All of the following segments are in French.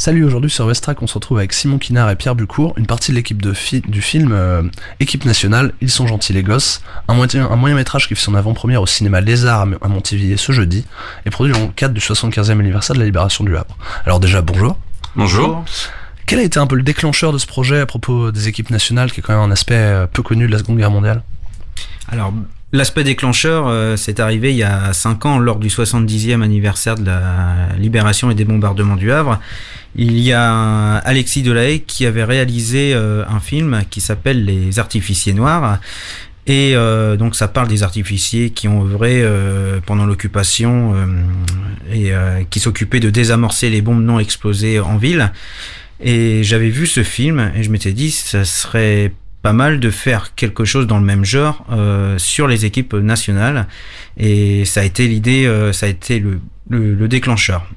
Salut, aujourd'hui sur Westrack, on se retrouve avec Simon Kinard et Pierre Bucourt, une partie de l'équipe du film Équipe Nationale, Ils sont gentils les gosses, un moyen métrage qui fait son avant-première au cinéma Les Arts à Montivilliers ce jeudi, et produit dans le cadre du 75e anniversaire de la libération du Havre. Alors déjà, bonjour. Bonjour. Quel a été un peu le déclencheur de ce projet à propos des équipes nationales, qui est quand même un aspect peu connu de la Seconde Guerre mondiale? Alors, l'aspect déclencheur, c'est arrivé il y a 5 ans, lors du 70e anniversaire de la libération et des bombardements du Havre. Il y a Alexis Delahaye qui avait réalisé un film qui s'appelle Les Artificiers Noirs. Et donc ça parle des artificiers qui ont œuvré pendant l'occupation et qui s'occupaient de désamorcer les bombes non explosées en ville. Et j'avais vu ce film et je m'étais dit ça serait pas mal de faire quelque chose dans le même genre sur les équipes nationales. Et ça a été l'idée, ça a été le déclencheur.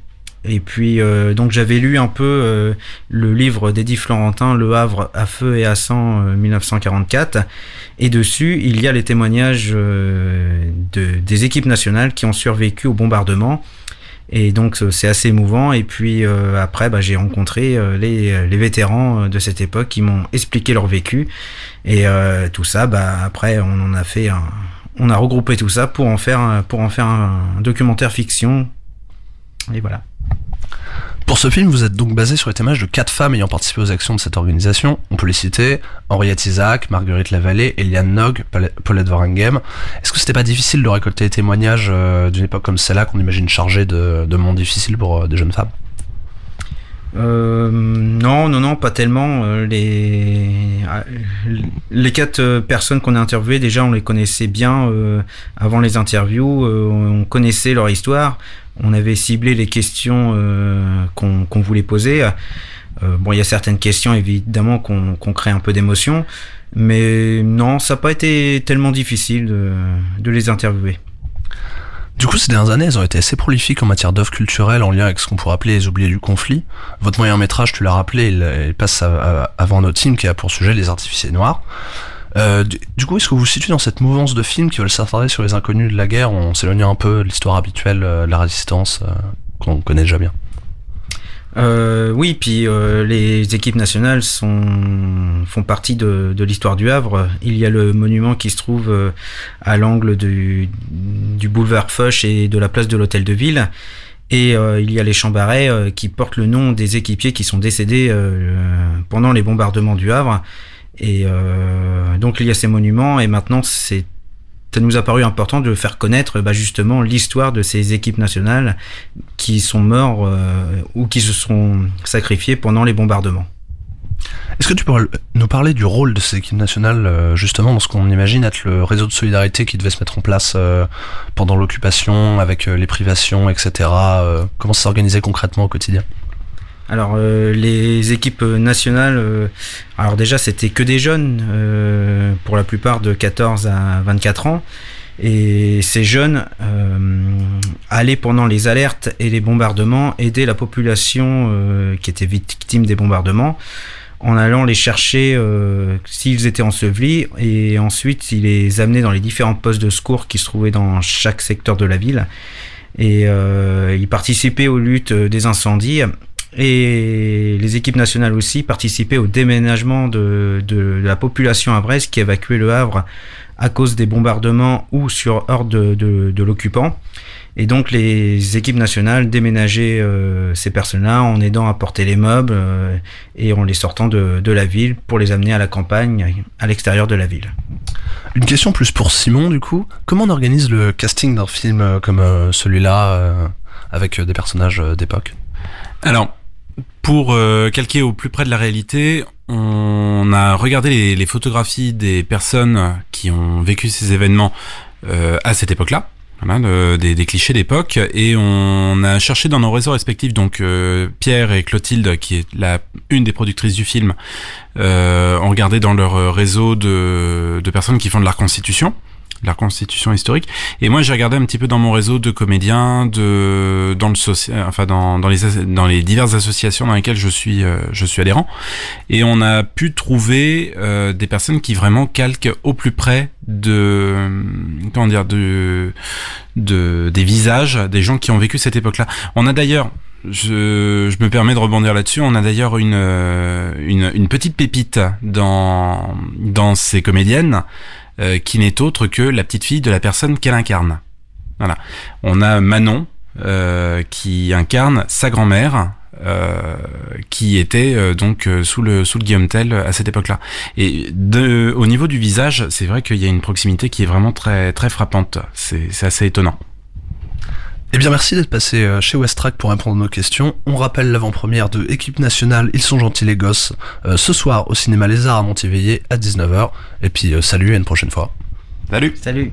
Et puis donc j'avais lu un peu le livre d'Eddy Florentin, Le Havre à feu et à sang 1944, et dessus il y a les témoignages des équipes nationales qui ont survécu au bombardement, et donc c'est assez émouvant. Et puis après j'ai rencontré les vétérans de cette époque qui m'ont expliqué leur vécu, et tout ça après on a regroupé tout ça pour en faire un documentaire fiction, et voilà. Pour ce film, vous êtes donc basé sur les témoignages de 4 femmes ayant participé aux actions de cette organisation. On peut les citer: Henriette Isaac, Marguerite Lavallée, Eliane Nog, Paulette Warenghem. Est-ce que c'était pas difficile de récolter les témoignages d'une époque comme celle-là, qu'on imagine chargée de moments difficiles pour des jeunes femmes? Non, pas tellement. Les 4 personnes qu'on a interviewées, déjà on les connaissait bien avant les interviews, on connaissait leur histoire, on avait ciblé les questions qu'on voulait poser. Il y a certaines questions évidemment qu'on crée un peu d'émotion, mais non, ça n'a pas été tellement difficile de les interviewer. Du coup, ces dernières années, elles ont été assez prolifiques en matière d'œuvres culturelles en lien avec ce qu'on pourrait appeler les oubliés du conflit. Votre moyen métrage, tu l'as rappelé, il passe avant notre film qui a pour sujet Les Artificiers Noirs. Du coup, est-ce que vous vous situez dans cette mouvance de films qui veulent s'attarder sur les inconnus de la guerre, en s'éloignant un peu de l'histoire habituelle de la résistance qu'on connaît déjà bien? Oui, puis les équipes nationales font partie de l'histoire du Havre. Il y a le monument qui se trouve à l'angle du boulevard Foch et de la place de l'Hôtel de Ville. Et il y a les Chambarets qui portent le nom des équipiers qui sont décédés pendant les bombardements du Havre. Et donc il y a ces monuments, et maintenant ça nous a paru important de faire connaître justement l'histoire de ces équipes nationales qui sont morts ou qui se sont sacrifiés pendant les bombardements. Est-ce que tu pourrais nous parler du rôle de ces équipes nationales, justement dans ce qu'on imagine être le réseau de solidarité qui devait se mettre en place pendant l'occupation, avec les privations, etc. Comment ça s'organisait concrètement au quotidien? Alors les équipes nationales, alors déjà c'était que des jeunes, pour la plupart de 14 à 24 ans, et ces jeunes allaient pendant les alertes et les bombardements aider la population qui était victime des bombardements, en allant les chercher s'ils étaient ensevelis, et ensuite ils les amenaient dans les différents postes de secours qui se trouvaient dans chaque secteur de la ville, et ils participaient aux luttes des incendies. Et les équipes nationales aussi participaient au déménagement de la population havraise qui évacuait le Havre à cause des bombardements ou sur ordre de l'occupant. Et donc les équipes nationales déménageaient ces personnes-là en aidant à porter les meubles et en les sortant de la ville pour les amener à la campagne, à l'extérieur de la ville. Une question plus pour Simon, du coup. Comment on organise le casting d'un film comme celui-là avec des personnages d'époque? Alors, pour calquer au plus près de la réalité, on a regardé les photographies des personnes qui ont vécu ces événements à cette époque-là, voilà, des clichés d'époque, et on a cherché dans nos réseaux respectifs, donc Pierre et Clotilde, qui est une des productrices du film, ont regardé dans leur réseau de personnes qui font de la reconstitution historique, et moi j'ai regardé un petit peu dans mon réseau de comédiens, dans les diverses associations dans lesquelles je suis adhérent, et on a pu trouver des personnes qui vraiment calquent au plus près des visages des gens qui ont vécu cette époque-là. On a d'ailleurs Je me permets de rebondir là-dessus. On a d'ailleurs une petite pépite dans ces comédiennes qui n'est autre que la petite fille de la personne qu'elle incarne. Voilà. On a Manon qui incarne sa grand-mère qui était donc sous le Guillaume Tell à cette époque-là. Et au niveau du visage, c'est vrai qu'il y a une proximité qui est vraiment très très frappante. C'est assez étonnant. Eh bien, merci d'être passé chez Westrack pour répondre à nos questions. On rappelle l'avant-première de Équipe Nationale, Ils sont gentils les gosses, ce soir au cinéma Les Arts à Montiveillé à 19h. Et puis, salut, à une prochaine fois. Salut. Salut.